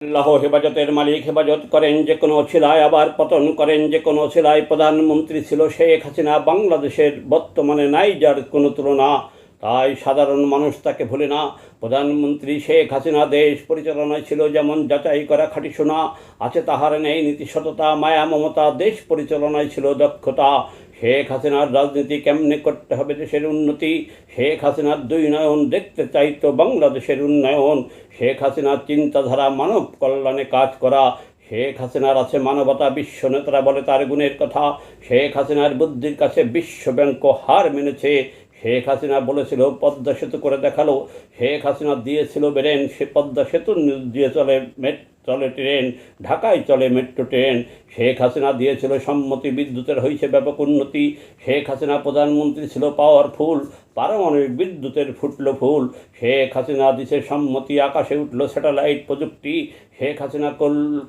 আল্লাহ হেফাজতের মালিক, হেফাজত করেন যে কোনো অছিলায়, আবার পতন করেন যে কোনো অছিলায়। প্রধানমন্ত্রী ছিল শেখ হাসিনা, বাংলাদেশের বর্তমানে নাই যার কোনো তুলনা, তাই সাধারণ মানুষ তাকে ভুলে না। প্রধানমন্ত্রী শেখ হাসিনা দেশ পরিচালনায় ছিল যেমন যাচাই করা খাঁটি সোনা, আছে তাহার নেই নীতি সততা, মায়া মমতা, দেশ পরিচালনায় ছিল দক্ষতা। শেখ হাসিনার রাজনীতি কেমনে করতে হবে দেশের উন্নতি, শেখ হাসিনার দুই নয়ন দেখতে চাইতো বাংলাদেশের উন্নয়ন। শেখ হাসিনার চিন্তাধারা মানব কল্যাণে কাজ করা, শেখ হাসিনার আছে মানবতা, বিশ্ব নেতারা বলে তার গুণের কথা। শেখ হাসিনার বুদ্ধির কাছে বিশ্বব্যাংক হার মেনেছে। শেখ হাসিনা বলেছিল পদ্মা সেতু করে দেখালো, শেখ হাসিনা দিয়েছিল বেরেন, সে পদ্মা সেতু দিয়ে চলে ট্রেন, ঢাকায় চলে মেট্রো ট্রেন। শেখ হাসিনা দিয়েছিল সম্মতি, বিদ্যুতের হয়েছে ব্যাপক উন্নতি। শেখ হাসিনা প্রধানমন্ত্রী ছিল পাওয়ারফুল, পারমাণবিক বিদ্যুতের ফুটলো ফুল। শেখ হাসিনা দিছে সম্মতি, আকাশে উঠল স্যাটেলাইট প্রযুক্তি। শেখ হাসিনা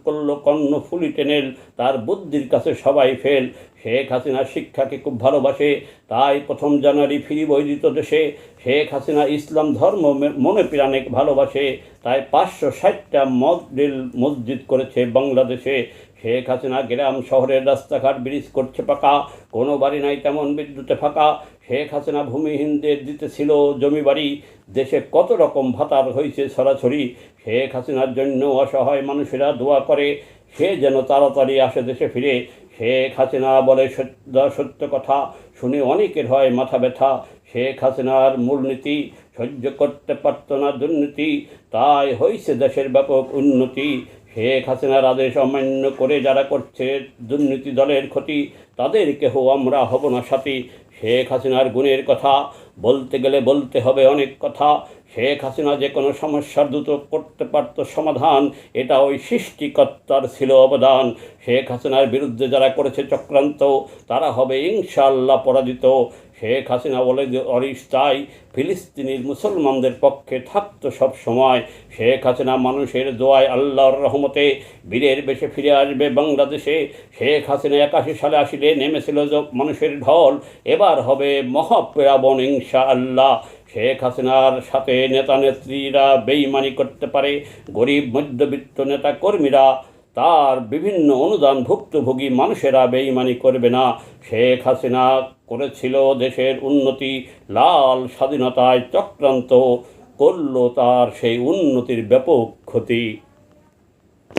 করল কর্ণফুলি টেনেল, তার বুদ্ধির কাছে সবাই ফেল। শেখ হাসিনা শিক্ষাকে খুব ভালোবাসে, তাই 1 জানুয়ারি ফ্রি বই দিত দেশে। শেখ হাসিনা ইসলাম ধর্ম মনে প্রাণে ভালোবাসে, তাই 560টা মডেল মসজিদ করেছে বাংলাদেশে। শেখ হাসিনা গ্রাম শহরের রাস্তাঘাট ব্রিজ করছে পাকা, কোনো বাড়ি নাই তেমন বিদ্যুতে ফাঁকা। শেখ হাসিনা ভূমিহীনদের দিতেছিল জমি বাড়ি, দেশে কত রকম ভাতার হয়েছে ছড়াছড়ি। শেখ হাসিনার জন্য অসহায় মানুষেরা দোয়া করে, সে যেন তাড়াতাড়ি আসে দেশে ফিরে। শেখ হাসিনা বলে সত্য কথা, শুনে অনেকের হয় মাথা ব্যথা। শেখ হাসিনার মূলনীতি সহ্য করতে পারত না দুর্নীতি, তাই হয়েছে দেশের ব্যাপক উন্নতি। শেখ হাসিনার আদেশ অমান্য করে যারা করছে দুর্নীতি দলের ক্ষতি, তাদের কেহ আমরা হব না সাথী। শেখ হাসিনার গুণের কথা বলতে গেলে বলতে হবে অনেক কথা। শেখ হাসিনা যে কোনো সমস্যার দ্রুত করতে পারত সমাধান, এটা ওই সৃষ্টিকর্তার ছিল অবদান। শেখ হাসিনার বিরুদ্ধে যারা করেছে চক্রান্ত, তারা হবে ইনশাআল্লাহ পরাজিত। শেখ হাসিনা বলে যে অরিস চাই, ফিলিস্তিনির মুসলমানদের পক্ষে থাকতো সব সময়। শেখ হাসিনা মানুষের দোয়ায় আল্লাহর রহমতে বীরের বেশে ফিরে আসবে বাংলাদেশে। শেখ হাসিনা 81 সালে আসিলে নেমেছিল মানুষের ঢল, এবার হবে মহাপ্লাবন ইনশাআল্লাহ। শেখ হাসিনার সাথে নেতা নেত্রীরা বেইমানি করতে পারে, গরিব মধ্যবিত্ত নেতা কর্মীরা, তার বিভিন্ন অনুদান ভুক্তভোগী মানুষেরা বেইমানি করবে না। শেখ হাসিনা করেছিল দেশের উন্নতি, লাল স্বাধীনতায় চক্রান্ত করল তার সেই উন্নতির ব্যাপক ক্ষতি।